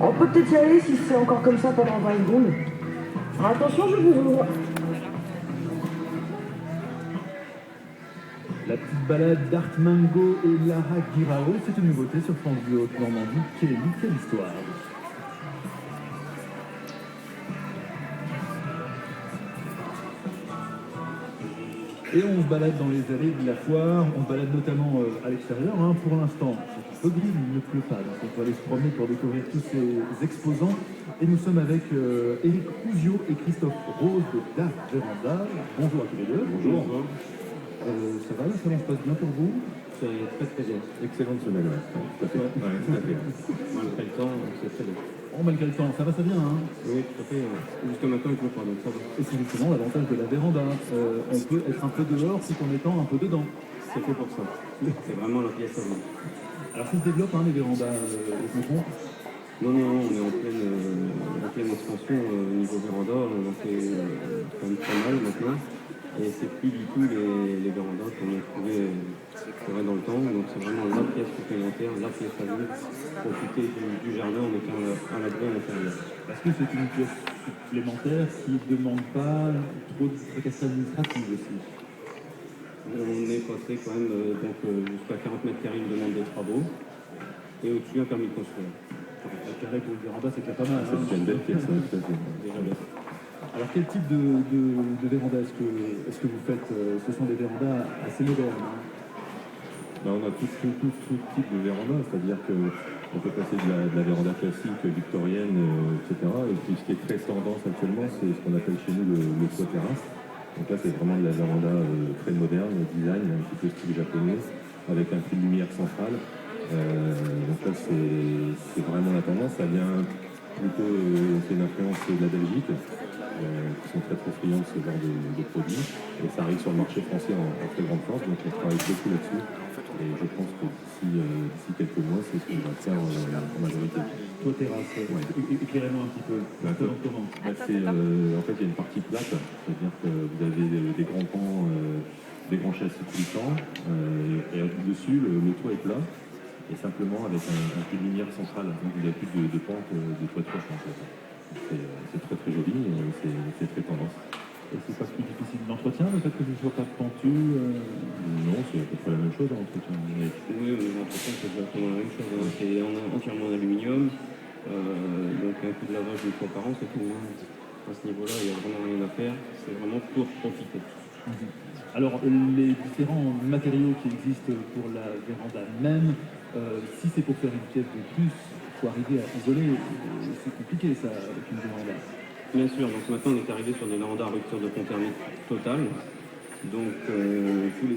On peut peut-être y aller si c'est encore comme ça pendant 20 secondes. Attention, je vous ouvre. La petite balade d'Art Mango et Lara Guirao, c'est une nouveauté sur France Bleu Haute-Normandie. Quelle histoire. Et on se balade dans les allées de la foire, on se balade notamment à l'extérieur, hein, pour l'instant. C'est un peu gris, il ne pleut pas, donc on peut aller se promener pour découvrir tous ces exposants. Et nous sommes avec Éric Ouzio et Christophe Rose de d'Art Véranda. Bonjour à tous les deux. Bonjour. Ça va, le salon se passe bien pour vous? C'est très très bien. Excellente semaine, ouais. Tout à fait. Ouais, tout à fait. Malgré le temps, c'est très bien. Oh, malgré le temps, ça va, ça vient, hein? Oui, tout à fait. Jusqu'à maintenant, il ne pleut pas, donc ça va. Et c'est justement l'avantage de la véranda. On peut être un peu dehors tout en étant un peu dedans. C'est fait pour ça. C'est vraiment la pièce à vivre. Alors ça se développe, hein, les vérandas au Confond? Non, on est en pleine expansion au niveau véranda. On en fait quand même pas mal maintenant. Et c'est plus du tout les vérandas qu'on a trouvé dans le temps. Donc c'est vraiment la pièce supplémentaire, la pièce à vivre, profiter du jardin en étant à l'abri à l'intérieur. Parce que c'est une pièce supplémentaire qui ne demande pas trop de tracasseries administratives aussi. On est passé quand même jusqu'à 40 mètres carrés de demande des travaux et au-dessus un permis de construire. 40 mètres carrés pour une véranda, c'est déjà pas mal. C'est une belle pièce, tout à fait. Déjà bien. Alors quel type de véranda est-ce que vous faites? Ce sont des vérandas assez modernes, hein? On a tout type de véranda, c'est-à-dire qu'on peut passer de la véranda classique, victorienne, etc. Et puis ce qui est très tendance actuellement, c'est ce qu'on appelle chez nous le toit terrasse. Donc là, c'est vraiment de la véranda très moderne, design, un petit peu style japonais, avec un fil de lumière central. Donc là, c'est vraiment la tendance. Ça vient plutôt, c'est une influence de la Belgique, qui sont très friands de ce genre de produits. Et ça arrive sur le marché français en très grande force, donc on travaille beaucoup là-dessus. Et je pense que d'ici quelques mois, c'est ce qu'on va faire en majorité. Toit terrasse, ouais. Éclairez-moi un petit peu. Comment en fait, il y a une partie plate, c'est-à-dire que vous avez des grands pans, des grands châssis glissants, et dessus, le toit est plat, et simplement avec un fil de lumière central. Donc il n'y a plus de pente de toiture, en fait. C'est très très joli, c'est très tendance. Et c'est pas plus difficile d'entretien, le fait que ce ne soit pas pentu? Non, c'est à peu près la même chose en entretien. Oui, l'entretien, c'est exactement la même chose. Hein. C'est entièrement en aluminium. Donc un coup de lavage une fois par an, c'est tout. Hein. À ce niveau-là, il n'y a vraiment rien à faire. C'est vraiment pour profiter. Alors, les différents matériaux qui existent pour la véranda même, si c'est pour faire une pièce de plus, il faut arriver à isoler. C'est compliqué ça avec une véranda. Bien sûr, donc maintenant on est arrivé sur des vérandas à rupture de pont thermique totale. Donc tout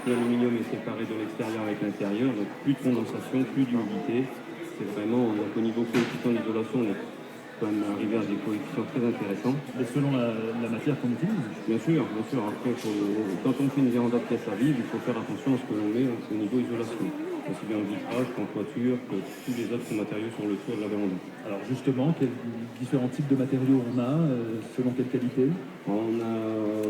l'aluminium est séparé de l'extérieur avec l'intérieur, donc plus de condensation, plus d'humidité. C'est vraiment, donc au niveau coefficient d'isolation, on est quand même arrivé à des coefficients très intéressants. Et selon la matière qu'on utilise? Bien sûr. Après, quand on fait une véranda de pièce à vivre, il faut faire attention à ce que l'on met au niveau isolation. Aussi bien en vitrage qu'en toiture, que tous les autres matériaux sur le toit de la véranda. Alors justement, quels différents types de matériaux on a, selon quelle qualité? On a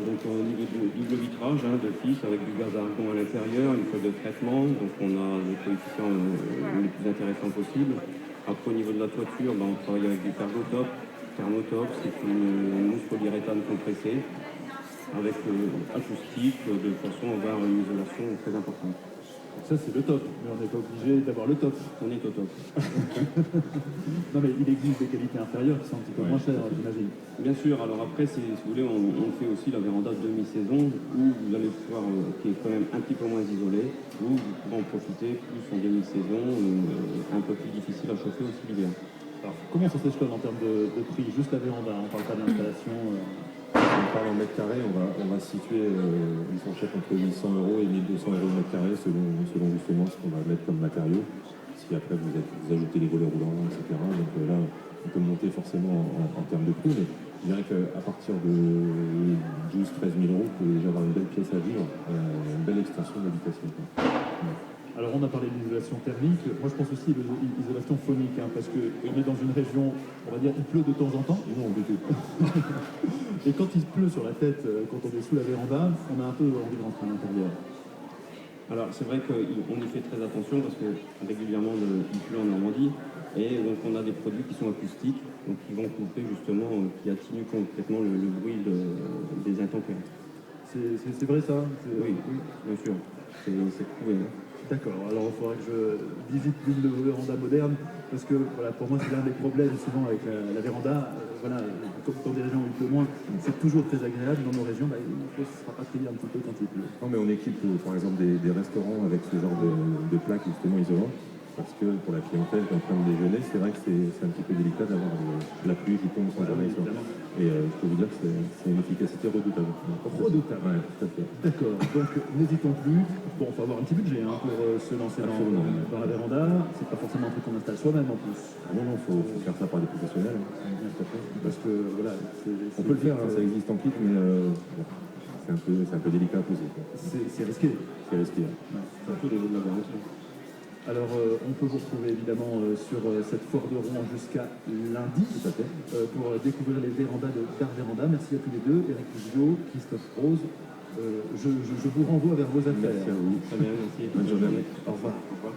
donc au niveau du double vitrage d'office avec du gaz argon à l'intérieur, une feuille de traitement, donc on a les coefficients les plus intéressants possibles. Après au niveau de la toiture, on travaille avec du Thermotop. Thermotop, c'est une mousse polyuréthane compressée avec acoustique de façon à avoir une isolation très importante. Ça c'est le top, mais on n'est pas obligé d'avoir le top. On est au top. Non mais il existe des qualités inférieures qui sont un petit peu moins chères, j'imagine. Bien sûr, alors après, si vous voulez, on fait aussi la véranda de demi-saison où vous allez pouvoir, qui est quand même un petit peu moins isolée, où vous pourrez en profiter plus en demi-saison, un peu plus difficile à chauffer aussi l'hiver. Alors comment ça s'échelonne en termes de prix? Juste la véranda, on ne parle pas d'installation. Si on parle en mètre carré, on va situer une fourchette entre 800 € et 1 200 € le mètre carré selon justement ce qu'on va mettre comme matériau. Si après vous ajoutez les volets roulants, etc. Donc là, on peut monter forcément en termes de prix, mais je dirais qu'à partir de 12 000 13 000 €, vous pouvez déjà avoir une belle pièce à vivre, une belle extension d'habitation. Alors on a parlé d'isolation thermique, moi je pense aussi à l'isolation phonique, parce qu'on est dans une région, on va dire, il pleut de temps en temps. Non, du tout. Et quand il pleut sur la tête, quand on est sous la véranda, on a un peu envie de rentrer à l'intérieur. Alors c'est vrai qu'on y fait très attention parce que régulièrement il pleut en Normandie et donc on a des produits qui sont acoustiques, donc qui vont couper justement, qui atténuent complètement le bruit des intempéries. C'est vrai ça? Oui, bien sûr, c'est prouvé. Hein. D'accord, alors il faudrait que je visite l'une de vos vérandas modernes, parce que voilà, pour moi c'est l'un des problèmes souvent avec la véranda. Voilà, comme dans des régions où il pleut moins, c'est toujours très agréable. Dans nos régions, bah, il faut se rapatrier un petit peu quand il pleut. Non, mais on équipe par exemple des restaurants avec ce genre de plaques justement isolantes. Parce que pour la clientèle, quand on train de déjeuner, c'est vrai que c'est un petit peu délicat d'avoir de la pluie qui tombe sans jamais sur. Et je peux vous dire que c'est une efficacité redoutable. Redoutable. Ouais, tout à fait. D'accord, donc n'hésitons plus. Bon, il faut avoir un petit budget hein, pour se lancer dans la véranda. C'est pas forcément un truc qu'on installe soi-même en plus. Ah non, faut faire ça par des professionnels. Parce que voilà, On peut le faire, hein, ça existe en kit, mais bon, c'est un peu délicat à poser. c'est risqué. C'est risqué. Hein. Ouais. Surtout au niveau de la garantie. Alors, on peut vous retrouver évidemment sur cette foire de Rouen jusqu'à lundi, Tout à fait. pour découvrir les vérandas de Bar Véranda. Merci à tous les deux, Eric Gillot, Christophe Rose. Je vous renvoie vers vos affaires. Merci à vous. Très bien, merci. Bonne journée. Au revoir. Au revoir.